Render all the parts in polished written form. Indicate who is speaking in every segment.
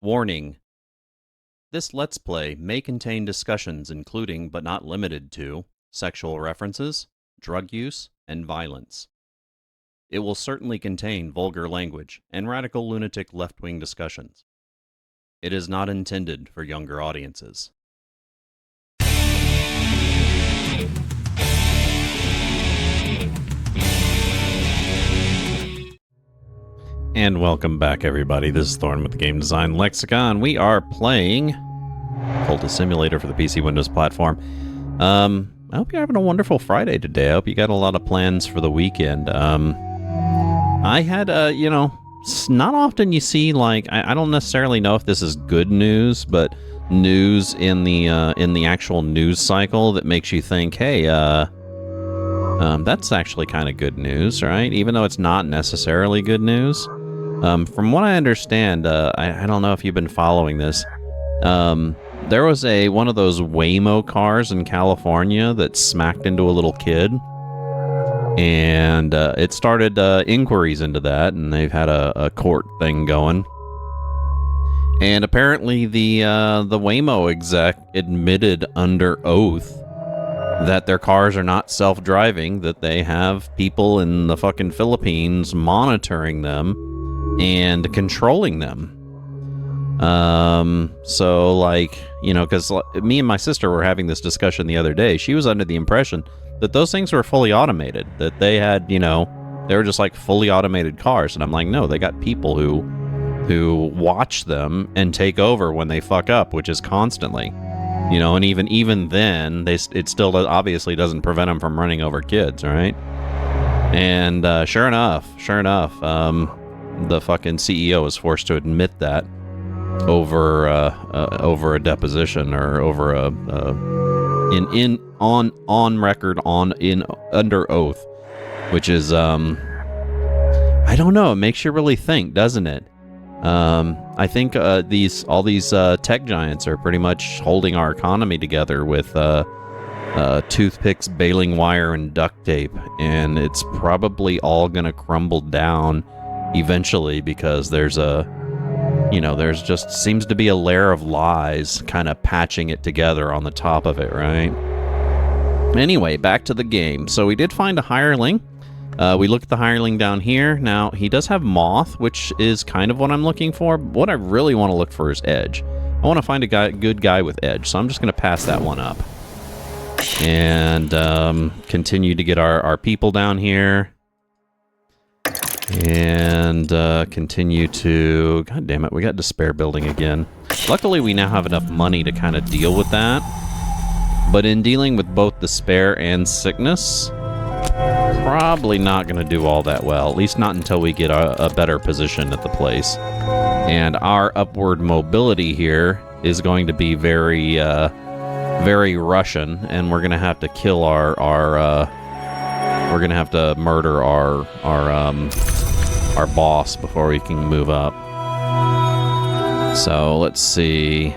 Speaker 1: Warning: this Let's Play may contain discussions including, but not limited to, sexual references, drug use, and violence. It will certainly contain vulgar language and radical lunatic left-wing discussions. It is not intended for younger audiences. And welcome back, everybody. This is Thorn with the Game Design Lexicon. We are playing Cultist Simulator for the PC Windows platform. I hope you're having a wonderful Friday today. I hope you got a lot of plans for the weekend. I had, not often you see, like, I don't necessarily know if this is good news, but news in the actual news cycle that makes you think, hey, that's actually kind of good news, right? Even though it's not necessarily good news. From what I understand, I don't know if you've been following this, there was one of those Waymo cars in California that smacked into a little kid, and it started inquiries into that, and they've had a court thing going. And apparently the Waymo exec admitted under oath that their cars are not self-driving, that they have people in the fucking Philippines monitoring them and controlling them. So, like, because me and my sister were having this discussion the other day. She was under the impression that those things were fully automated, that they had, they were just like fully automated cars. And I'm like, no, they got people who watch them and take over when they fuck up, which is constantly. And even then, it still obviously doesn't prevent them from running over kids, right? And sure enough, the fucking CEO was forced to admit that over a deposition, or over on record, under oath, which is I don't know, it makes you really think, doesn't it? I think all these tech giants are pretty much holding our economy together with toothpicks, baling wire, and duct tape, and it's probably all gonna crumble down eventually, because there's just seems to be a layer of lies kind of patching it together on the top of it, right? Anyway, back to the game. So we did find a hireling. We look at the hireling down here. Now, he does have moth, which is kind of what I'm looking for. What I really want to look for is edge. I want to find a good guy with edge, so I'm just going to pass that one up. And continue to get our people down here. And continue to... God damn it, we got despair building again. Luckily, we now have enough money to kind of deal with that. But in dealing with both despair and sickness, probably not going to do all that well. At least not until we get a better position at the place. And our upward mobility here is going to be very, very Russian, and we're going to have to kill we're going to have to murder our boss before we can move up. So let's see.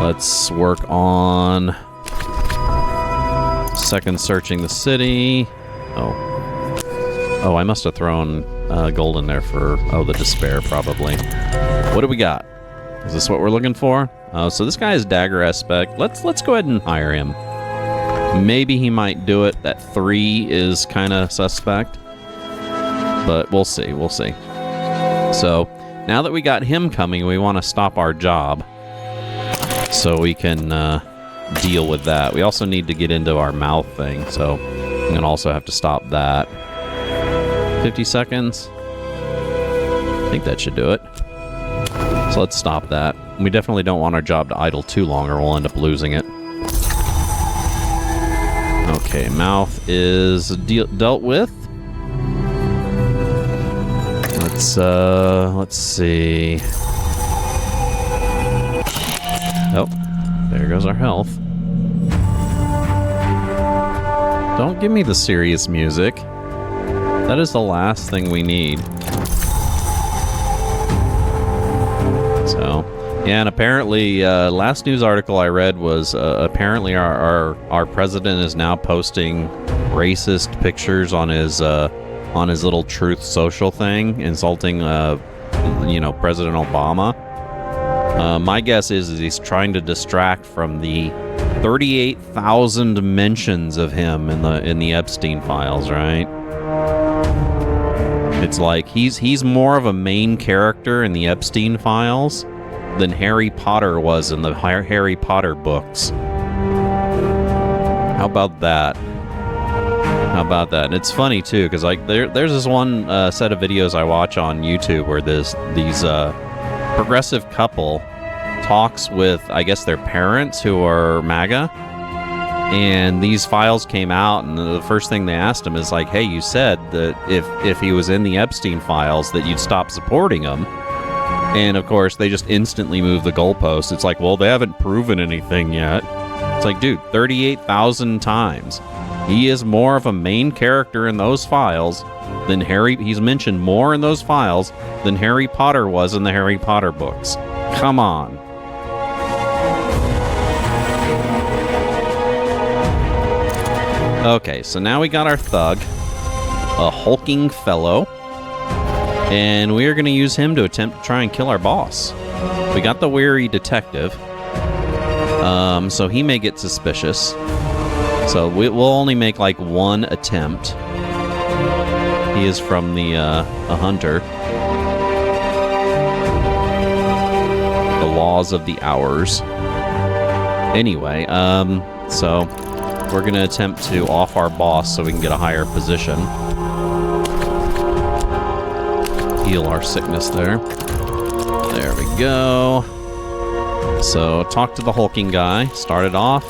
Speaker 1: Let's work on second searching the city. Oh, I must have thrown gold in there for the despair, probably. What do we got? Is this what we're looking for? So this guy is dagger aspect. Let's go ahead and hire him. Maybe he might do it. That 3 is kind of suspect. But we'll see. We'll see. So, now that we got him coming, we want to stop our job so we can deal with that. We also need to get into our mouth thing, so I'm going to also have to stop that. 50 seconds. I think that should do it. So let's stop that. We definitely don't want our job to idle too long, or we'll end up losing it. Okay, mouth is dealt with. Let's see. Oh, there goes our health. Don't give me the serious music. That is the last thing we need. So, yeah, and apparently, last news article I read was apparently our president is now posting racist pictures on his little Truth Social thing, insulting, President Obama. My guess is he's trying to distract from the 38,000 mentions of him in the Epstein files, right? It's like he's more of a main character in the Epstein files than Harry Potter was in the Harry Potter books. How about that? How about that? And it's funny too, because like there's this one set of videos I watch on YouTube where these progressive couple talks with, I guess, their parents who are MAGA, and these files came out, and the first thing they asked him is like, hey, you said that if he was in the Epstein files that you'd stop supporting him. And of course they just instantly move the goalposts. It's like, well, they haven't proven anything yet. It's like, dude, 38,000 times. He is more of a main character in those files than he's mentioned more in those files than Harry Potter was in the Harry Potter books. Come on. Okay, so now we got our thug, a hulking fellow, and we are going to use him to attempt to try and kill our boss. We got the weary detective, so he may get suspicious. So we'll only make like one attempt. He is from the a hunter. The laws of the hours. Anyway, so we're going to attempt to off our boss so we can get a higher position. Heal our sickness there. There we go. So talk to the hulking guy. Start it off.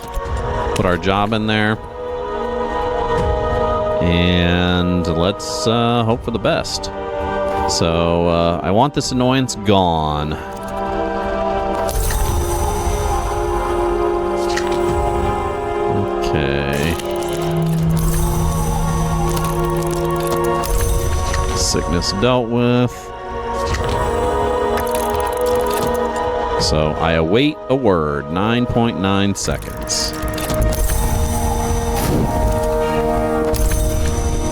Speaker 1: Put our job in there. And let's hope for the best. So I want this annoyance gone. Okay. Sickness dealt with. So I await a word. 9.9 seconds.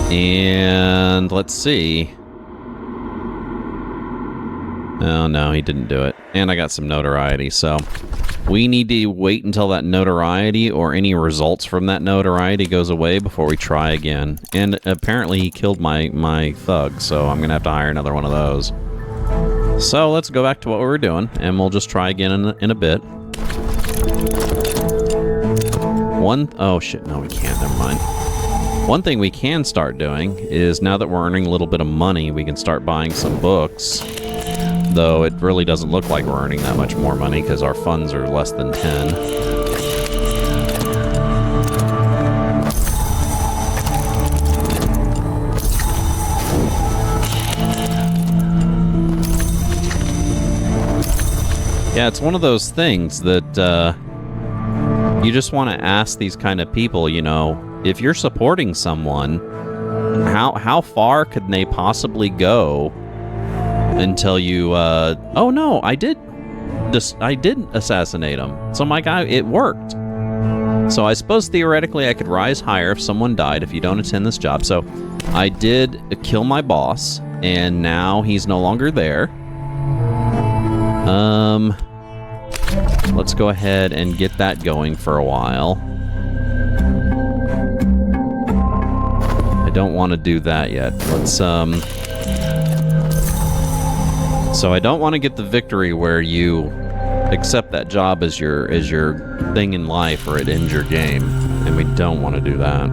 Speaker 1: And let's see. Oh no, he didn't do it. And I got some notoriety, so we need to wait until that notoriety or any results from that notoriety goes away before we try again. And apparently he killed my thug, so I'm gonna have to hire another one of those. So let's go back to what we were doing, and we'll just try again in a bit. Oh shit, no we can't, never mind. One thing we can start doing is, now that we're earning a little bit of money, we can start buying some books. Though it really doesn't look like we're earning that much more money because our funds are less than 10. Yeah, it's one of those things that you just want to ask these kind of people, you know, if you're supporting someone, how far could they possibly go until you, oh no, I did assassinate him. So my guy, it worked. So I suppose theoretically I could rise higher if someone died if you don't attend this job. So I did kill my boss, and now he's no longer there. Let's go ahead and get that going for a while. I don't want to do that yet. Let's, so I don't want to get the victory where you accept that job as your thing in life, or it ends your game, and we don't want to do that.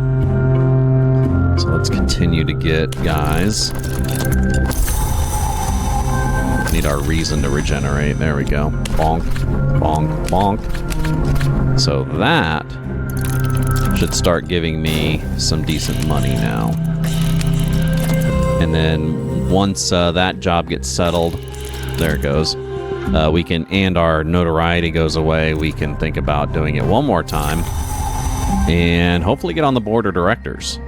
Speaker 1: So let's continue to get guys. Need our reason to regenerate. There we go. Bonk, bonk, bonk. So that should start giving me some decent money now. And then once that job gets settled, there it goes. We can, and our notoriety goes away, we can think about doing it one more time and hopefully get on the board of directors.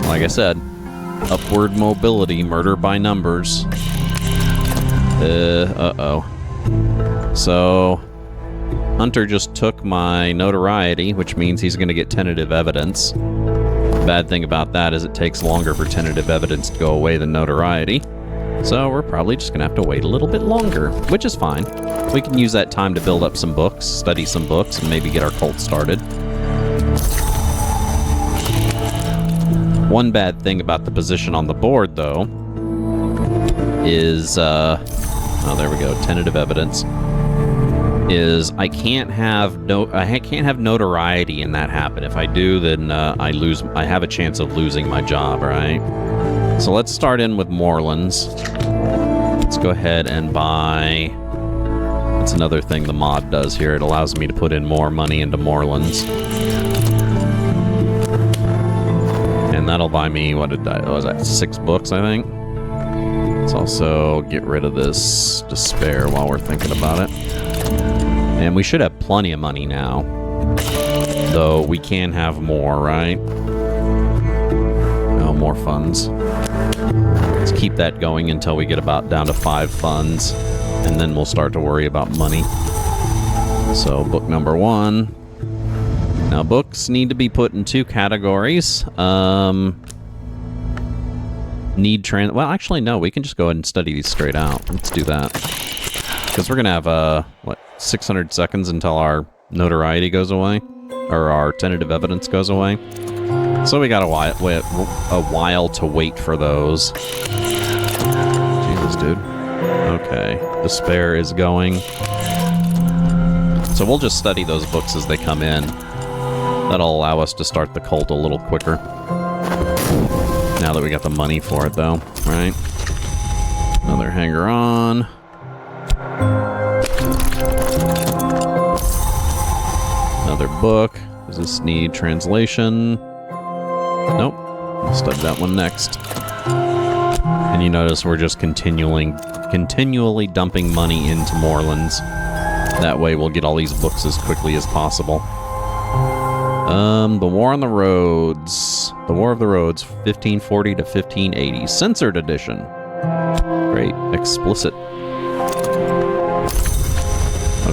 Speaker 1: Like I said, upward mobility, murder by numbers. Uh-oh. So, Hunter just took my notoriety, which means he's going to get tentative evidence. The bad thing about that is it takes longer for tentative evidence to go away than notoriety. So we're probably just gonna have to wait a little bit longer, which is fine. We can use that time to build up some books, study some books, and maybe get our cult started. One bad thing about the position on the board, though, is, oh, there we go, tentative evidence, is I can't have notoriety in that happen. If I do, then I have a chance of losing my job, right? So let's start in with Moorlands. Let's go ahead and buy... That's another thing the mod does here. It allows me to put in more money into Moorlands. And that'll buy me, what did that, was that 6 books, I think? Let's also get rid of this despair while we're thinking about it. And we should have plenty of money now. Though we can have more, right? No, more funds. Let's keep that going until we get about down to 5 funds. And then we'll start to worry about money. So, book number 1. Now, books need to be put in 2 categories. Well, actually, no. We can just go ahead and study these straight out. Let's do that. Because we're going to have, 600 seconds until our notoriety goes away. Or our tentative evidence goes away. So we got a while to wait for those. Jesus, dude. Okay. Despair is going. So we'll just study those books as they come in. That'll allow us to start the cult a little quicker. Now that we got the money for it, though, right? Another hanger-on. Another book. Does this need translation? Nope. We'll study that one next. And you notice we're just continually dumping money into Moorlands. That way we'll get all these books as quickly as possible. The War on the Roads. The War of the Roads, 1540 to 1580. Censored edition. Great. Explicit.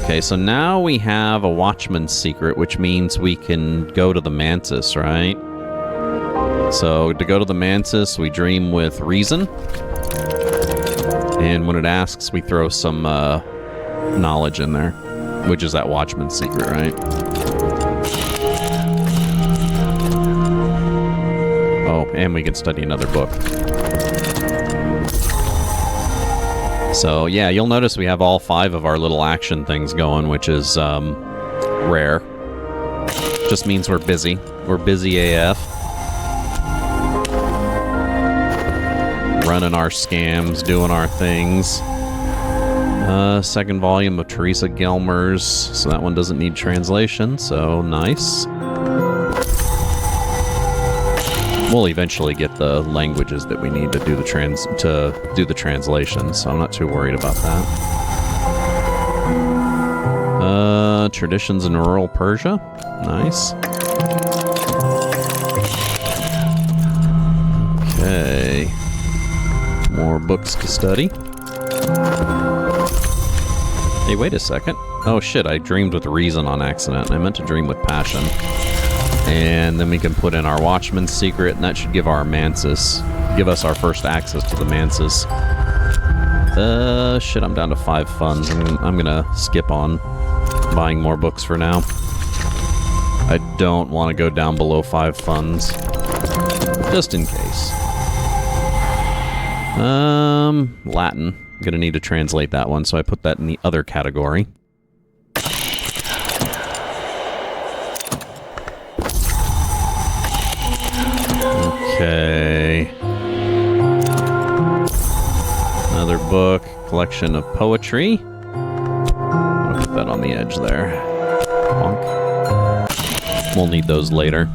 Speaker 1: Okay, so now we have a Watchman's Secret, which means we can go to the Mantis, right? So, to go to the Mantis, we dream with reason. And when it asks, we throw some knowledge in there, which is that Watchman's Secret, right? Oh, and we can study another book. So, yeah, you'll notice we have all 5 of our little action things going, which is rare. Just means we're busy. We're busy AF. Running our scams, doing our things. Second volume of Teresa Gelmer's, so that one doesn't need translation, so nice. We'll eventually get the languages that we need to do the translation, so I'm not too worried about that. Traditions in Rural Persia, nice. Okay. More books to study. Hey, wait a second. Oh shit, I dreamed with reason on accident. I meant to dream with passion. And then we can put in our Watchman's Secret, and that should give our Mantis, give us our first access to the Mantis. Shit, I'm down to 5 funds. I'm gonna skip on buying more books for now. I don't want to go down below 5 funds. Just in case. Latin. I'm gonna need to translate that one, so I put that in the other category. Okay. Another book, collection of poetry. I'll put that on the edge there. Bonk. We'll need those later.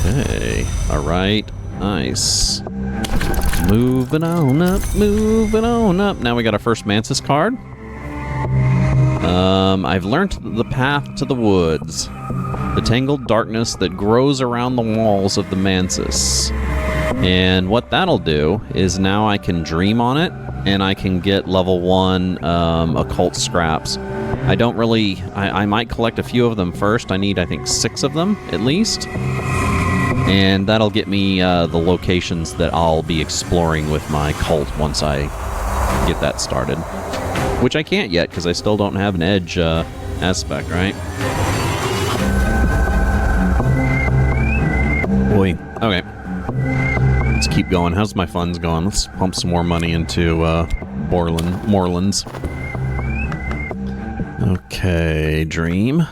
Speaker 1: Okay. Alright. Nice. Moving on up, moving on up. Now we got our first Mantis card. I've learnt the path to the woods. The tangled darkness that grows around the walls of the Mantis. And what that'll do is now I can dream on it, and I can get level 1 occult scraps. I don't really... I might collect a few of them first. I need, I think, 6 of them, at least. And that'll get me the locations that I'll be exploring with my cult once I get that started. Which I can't yet, because I still don't have an edge aspect, right? Boy. Okay. Let's keep going. How's my funds going? Let's pump some more money into Moorlands. Okay, dream.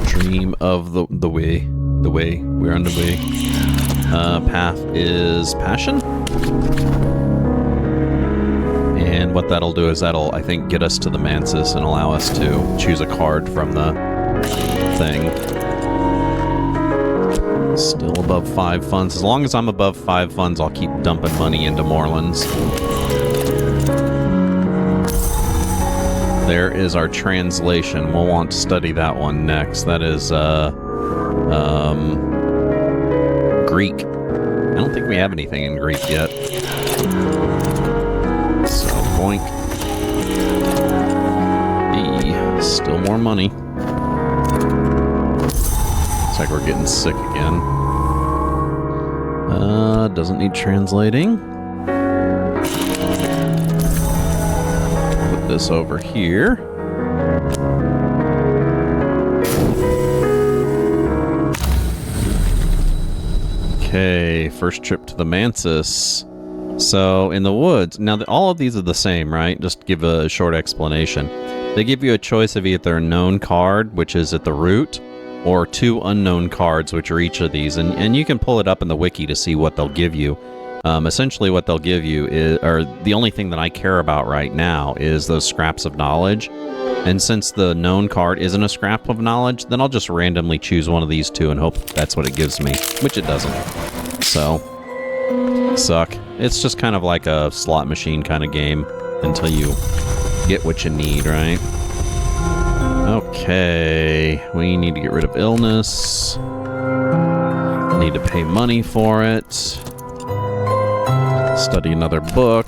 Speaker 1: Dream of the way. The way. We're on the way. Path is passion. And what that'll do is that'll, I think, get us to the Mantis and allow us to choose a card from the thing. Still above 5 funds. As long as I'm above 5 funds, I'll keep dumping money into Moorlands. There is our translation. We'll want to study that one next. That is, Greek. I don't think we have anything in Greek yet. So, boink. E. Still more money. Looks like we're getting sick again. Doesn't need translating. Put this over here. Okay, first trip to the Mantis. So, in the woods, now all of these are the same, right? Just give a short explanation. They give you a choice of either a known card, which is at the root, or 2 unknown cards, which are each of these. And you can pull it up in the wiki to see what they'll give you. Essentially what they'll give you is, or the only thing that I care about right now is those scraps of knowledge. And since the known card isn't a scrap of knowledge, then I'll just randomly choose one of these 2 and hope that's what it gives me, which it doesn't. So, suck. It's just kind of like a slot machine kind of game until you get what you need, right? Okay, we need to get rid of illness. Need to pay money for it. Study another book.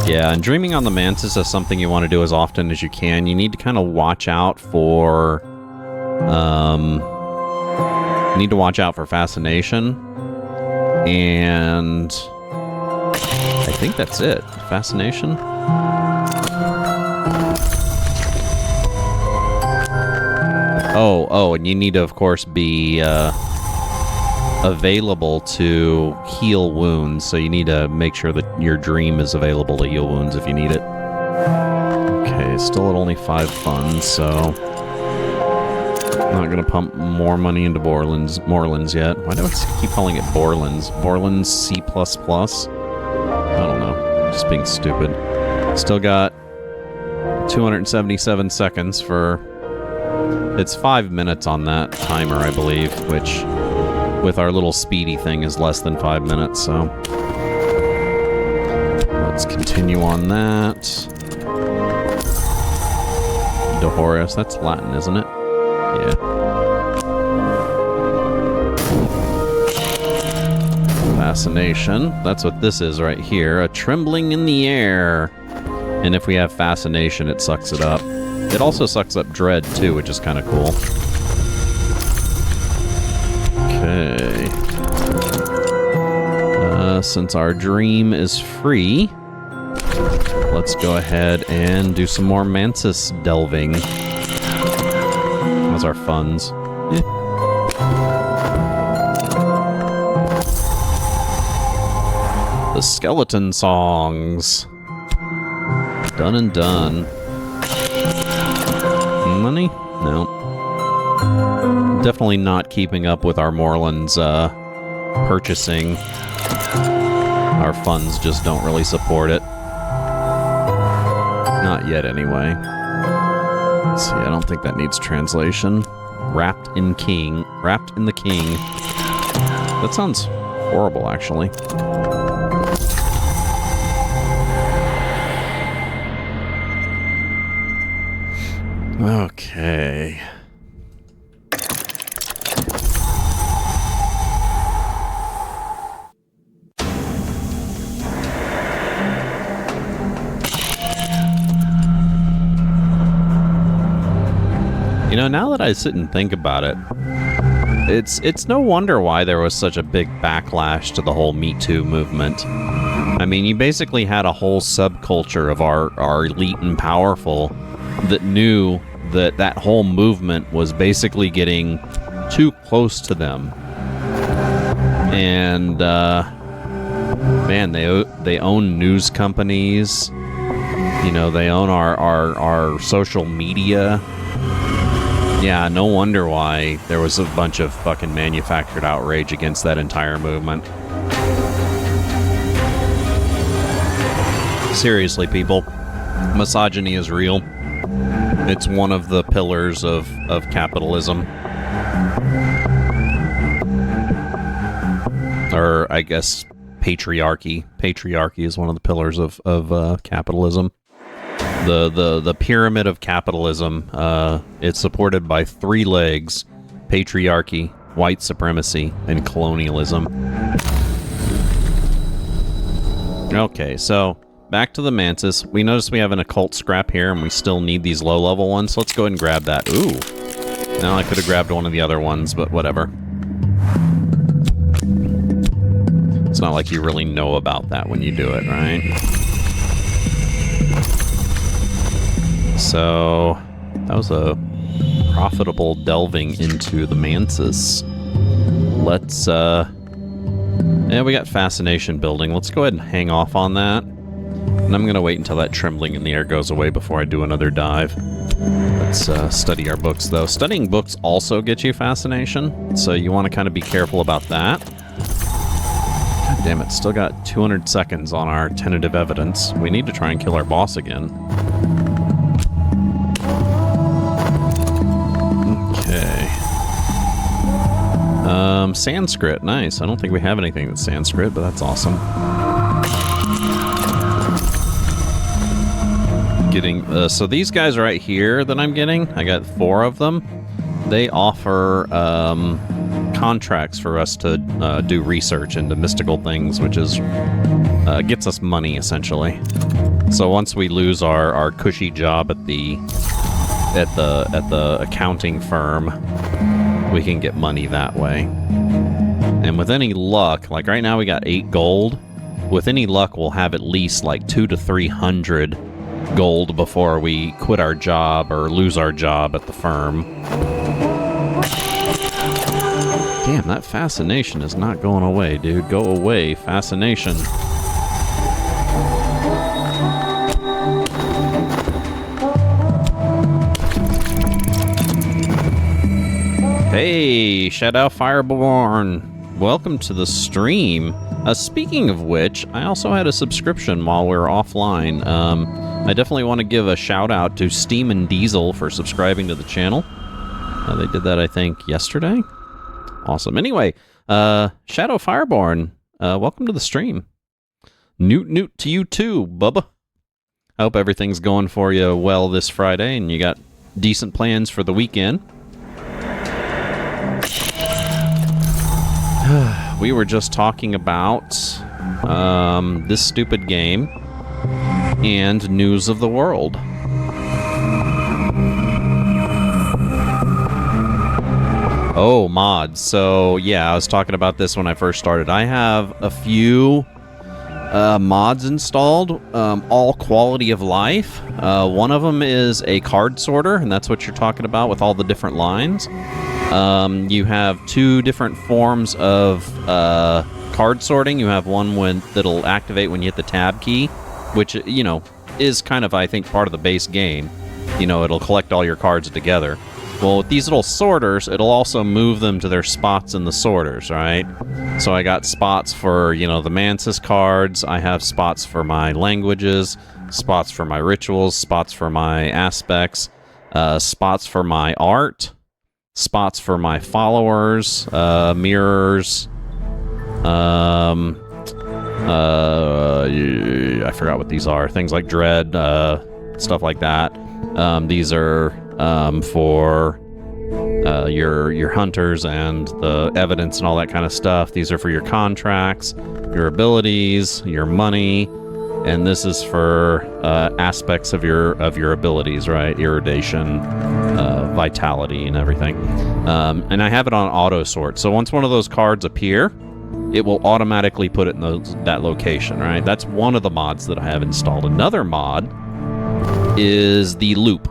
Speaker 1: Yeah, and dreaming on the Mantis is something you want to do as often as you can. You need to kind of watch out for... you need to watch out for fascination. And... I think that's it. Fascination? Oh, and you need to, of course, be available to heal wounds, so you need to make sure that your dream is available to heal wounds if you need it. Okay, still at only 5 funds, so... I'm not going to pump more money into Moorlands yet. Why do I keep calling it Borlands? Borlands C++? I don't know. Just being stupid. Still got 277 seconds for... It's 5 minutes on that timer, I believe, which with our little speedy thing is less than 5 minutes, so... Let's continue on that. Dehorus, that's Latin, isn't it? Yeah. Fascination, that's what this is right here. A trembling in the air. And if we have fascination, it sucks it up. It also sucks up dread, too, which is kind of cool. Okay. Since our dream is free, let's go ahead and do some more Mantis delving. How's our funds? Eh. The skeleton songs. Done and done. Money? No. Definitely not keeping up with our Moorlands purchasing. Our funds just don't really support it. Not yet, anyway. Let's see, I don't think that needs translation. Wrapped in the king. That sounds horrible, actually. Okay. You know, now that I sit and think about it, It's no wonder why there was such a big backlash to the whole Me Too movement. I mean, you basically had a whole subculture of our elite and powerful that knew that that whole movement was basically getting too close to them. And, man, they own news companies. You know, they own our social media. Yeah, no wonder why there was a bunch of fucking manufactured outrage against that entire movement. Seriously, people, misogyny is real. It's one of the pillars of capitalism. Or, I guess, patriarchy. Patriarchy is one of the pillars of capitalism. The pyramid of capitalism, it's supported by 3 legs: patriarchy, white supremacy, and colonialism. Okay, so back to the mantis. We notice we have an occult scrap here, and we still need these low-level ones, so let's go ahead and grab that. Ooh. Now I could have grabbed one of the other ones, but whatever. It's not like you really know about that when you do it, right? So, that was a profitable delving into the mantis. Let's, yeah, we got fascination building. Let's go ahead and hang off on that. And I'm going to wait until that trembling in the air goes away before I do another dive. Let's study our books, though. Studying books also gets you fascination, so you want to kind of be careful about that. God damn it, still got 200 seconds on our tentative evidence. We need to try and kill our boss again. Okay. Sanskrit, nice. I don't think we have anything that's Sanskrit, but that's awesome. Getting, so these guys right here that I'm getting, I got 4 of them. They offer, contracts for us to, do research into mystical things, which is, gets us money, essentially. So once we lose our cushy job at the accounting firm, we can get money that way. And with any luck, like right now we got 8 gold. With any luck, we'll have at least like 200 to 300 gold before we quit our job or lose our job at the firm. Damn, that fascination is not going away, dude. Go away, fascination. Hey, Shadow Fireborn. Welcome to the stream. Speaking of which, I also had a subscription while we were offline. I definitely want to give a shout out to Steam and Diesel for subscribing to the channel. They did that, I think, yesterday. Awesome. Anyway, Shadow Fireborn, welcome to the stream. Newt to you too, Bubba. I hope everything's going for you well this Friday and you got decent plans for the weekend. We were just talking about this stupid game and news of the world. Oh, mods. So, yeah, I was talking about this when I first started. I have a few mods installed, all quality of life. One of them is a card sorter, and that's what you're talking about with all the different lines. You have 2 different forms of card sorting. You have one that'll activate when you hit the tab key, which, you know, is kind of, I think, part of the base game. You know, it'll collect all your cards together. Well, with these little sorters, it'll also move them to their spots in the sorters, right? So I got spots for, you know, the Mantis cards. I have spots for my languages, spots for my rituals, spots for my aspects, spots for my art, spots for my followers, mirrors, I forgot what these are. Things like dread, stuff like that. These are for your hunters and the evidence and all that kind of stuff. These are for your contracts, your abilities, your money, and this is for aspects of your abilities, right? Irradiation, vitality and everything. And I have it on auto sort. So once one of those cards appear, it will automatically put it in that location, right? That's one of the mods that I have installed. Another mod is the loop.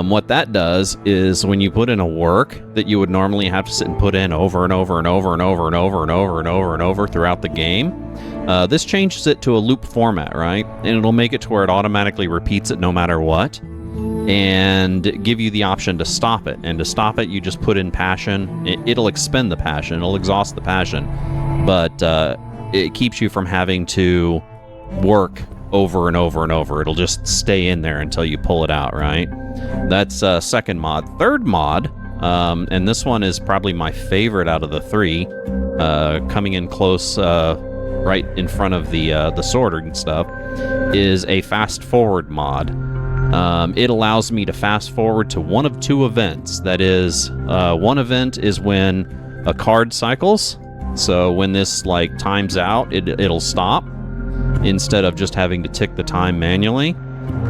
Speaker 1: What that does is when you put in a work that you would normally have to sit and put in over and over and over and over and over and over and over and over throughout the game, this changes it to a loop format, right? And it'll make it to where it automatically repeats it no matter what, and give you the option to stop it. And to stop it, you just put in passion. It'll expend the passion, it'll exhaust the passion, but it keeps you from having to work over and over and over. It'll just stay in there until you pull it out, right? That's second mod. Third mod, and this one is probably my favorite out of the three, coming in close, right in front of the sorting stuff, is a fast forward mod. It allows me to fast forward to one of two events. That is, one event is when a card cycles. So when this like times out, it'll stop instead of just having to tick the time manually.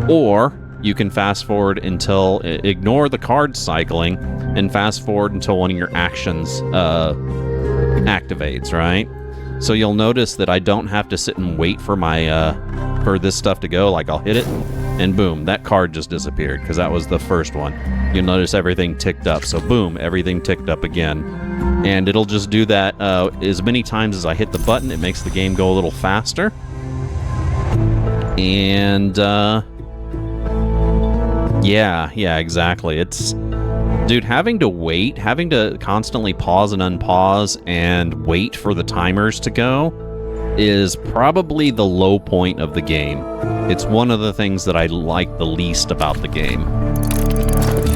Speaker 1: Or you can fast forward until ignore the card cycling and fast forward until one of your actions activates, right? So you'll notice that I don't have to sit and wait for my for this stuff to go. Like I'll hit it and boom, that card just disappeared because that was the first one. You'll notice everything ticked up. So boom, everything ticked up again. And it'll just do that as many times as I hit the button. It makes the game go a little faster. And yeah, exactly. It's, dude, having to constantly pause and unpause and wait for the timers to go is probably the low point of the game. It's one of the things that I like the least about the game.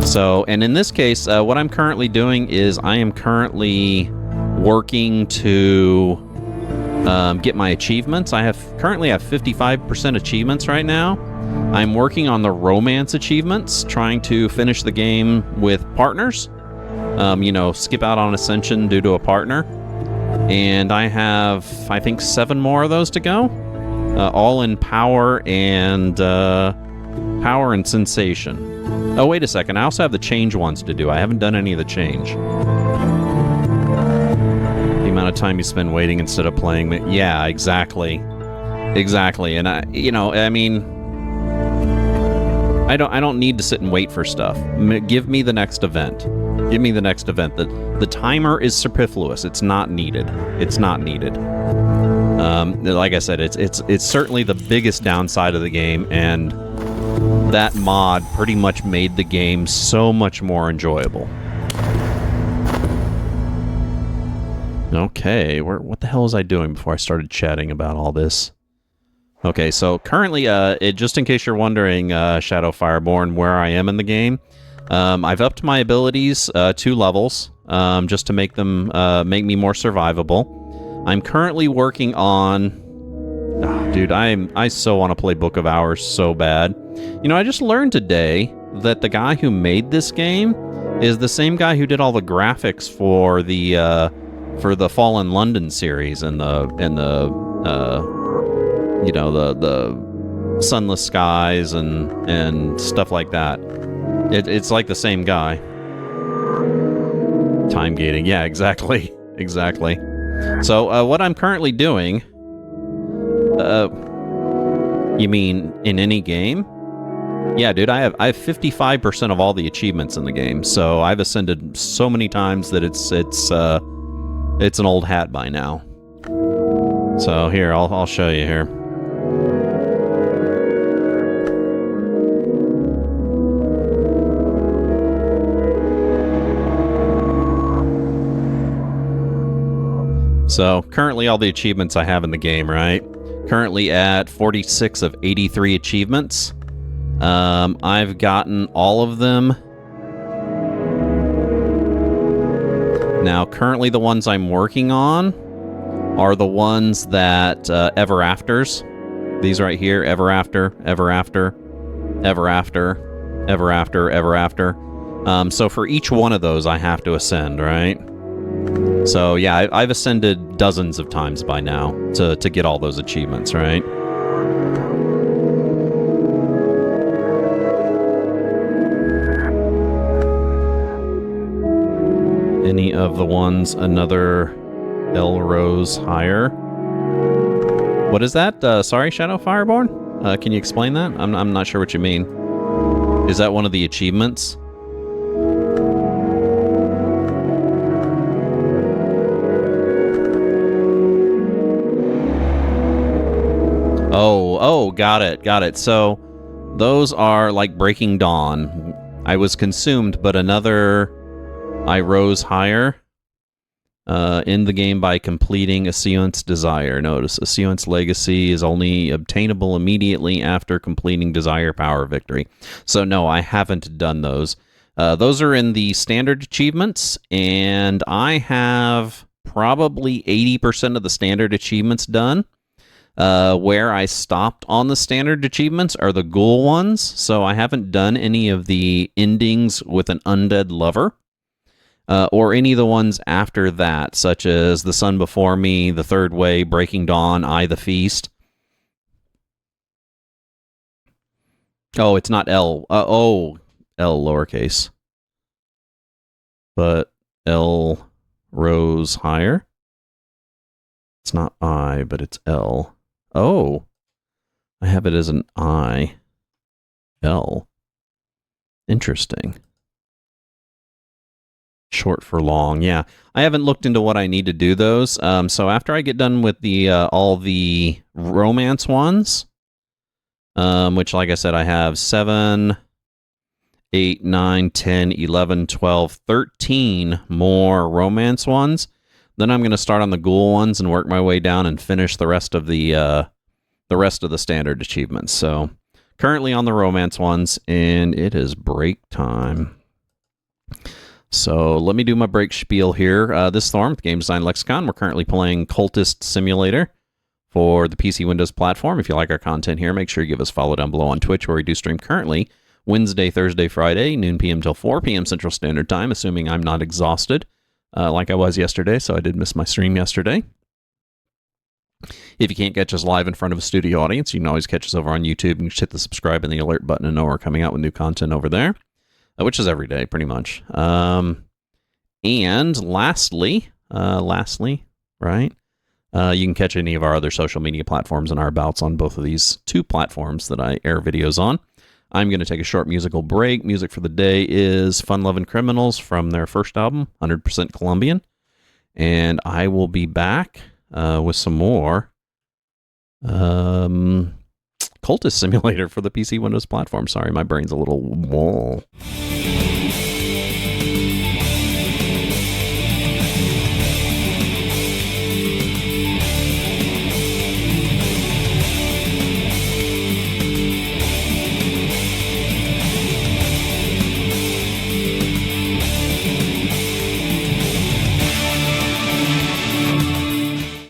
Speaker 1: So, and in this case, what I'm currently doing is I am currently working to get my achievements. I currently have 55% achievements right now. I'm working on the romance achievements, trying to finish the game with partners. You know, skip out on Ascension due to a partner. And I have, I think, 7 more of those to go. All in power and sensation. Oh, wait a second. I also have the change ones to do. I haven't done any of the change. The amount of time you spend waiting instead of playing. Yeah, exactly. And I mean, I don't need to sit and wait for stuff. Give me the next event. Give me the next event. The timer is superfluous. It's not needed. Like I said, it's certainly the biggest downside of the game, and that mod pretty much made the game so much more enjoyable. Okay, what the hell was I doing before I started chatting about all this? Okay, so currently, just in case you're wondering, Shadow Fireborn, where I am in the game, I've upped my abilities 2 levels, just to make them make me more survivable. I'm currently working on... Oh, dude, I so want to play Book of Hours so bad. You know, I just learned today that the guy who made this game is the same guy who did all the graphics for the Fallen London series and the Sunless Skies and stuff like that. It's like the same guy. Time gating, yeah, exactly. So what I'm currently doing, you mean in any game? Yeah, dude, I have 55% of all the achievements in the game, so I've ascended so many times that it's an old hat by now. So here, I'll show you here. So currently all the achievements I have in the game, right? Currently at 46 of 83 achievements. I've gotten all of them. Now, currently the ones I'm working on are the ones that Ever Afters. These right here, Ever After, Ever After, Ever After, Ever After, Ever After. So for each one of those, I have to ascend, right? So yeah, I've ascended dozens of times by now to get all those achievements, right? any of the ones another L rose higher. What is that? Sorry, Shadow Fireborn? Can you explain that? I'm not sure what you mean. Is that one of the achievements? Oh, got it. So, those are like Breaking Dawn. I was consumed, but another I rose higher in the game by completing Ascient's Desire. Notice, Ascient's Legacy is only obtainable immediately after completing Desire Power Victory. So no, I haven't done those. Those are in the standard achievements, and I have probably 80% of the standard achievements done. Where I stopped on the standard achievements are the ghoul ones, so I haven't done any of the endings with an undead lover, or any of the ones after that, such as The Sun Before Me, The Third Way, Breaking Dawn, I the Feast. Oh, it's not L. L lowercase. But L rose higher. It's not I, but it's L. Oh, I have it as an I. L. Interesting. Short for long, yeah. I haven't looked into what I need to do those. So after I get done with the all the romance ones, which, like I said, I have 7, 8, 9, 10, 11, 12, 13 more romance ones. Then I'm going to start on the ghoul ones and work my way down and finish the rest of the standard achievements. So currently on the romance ones, and it is break time. So let me do my break spiel here. This Thorm, Game Design Lexicon, we're currently playing Cultist Simulator for the PC Windows platform. If you like our content here, make sure you give us a follow down below on Twitch, where we do stream currently Wednesday, Thursday, Friday, noon p.m. till 4 p.m. Central Standard Time, assuming I'm not exhausted like I was yesterday, so I did miss my stream yesterday. If you can't catch us live in front of a studio audience, you can always catch us over on YouTube. You can just hit the subscribe and the alert button and know we're coming out with new content over there, which is every day, pretty much. And lastly, right, you can catch any of our other social media platforms and our bouts on both of these two platforms that I air videos on. I'm going to take a short musical break. Music for the day is Fun Lovin' Criminals from their first album, 100% Colombian. And I will be back with some more Cultist Simulator for the PC Windows platform. Sorry, my brain's a little wall.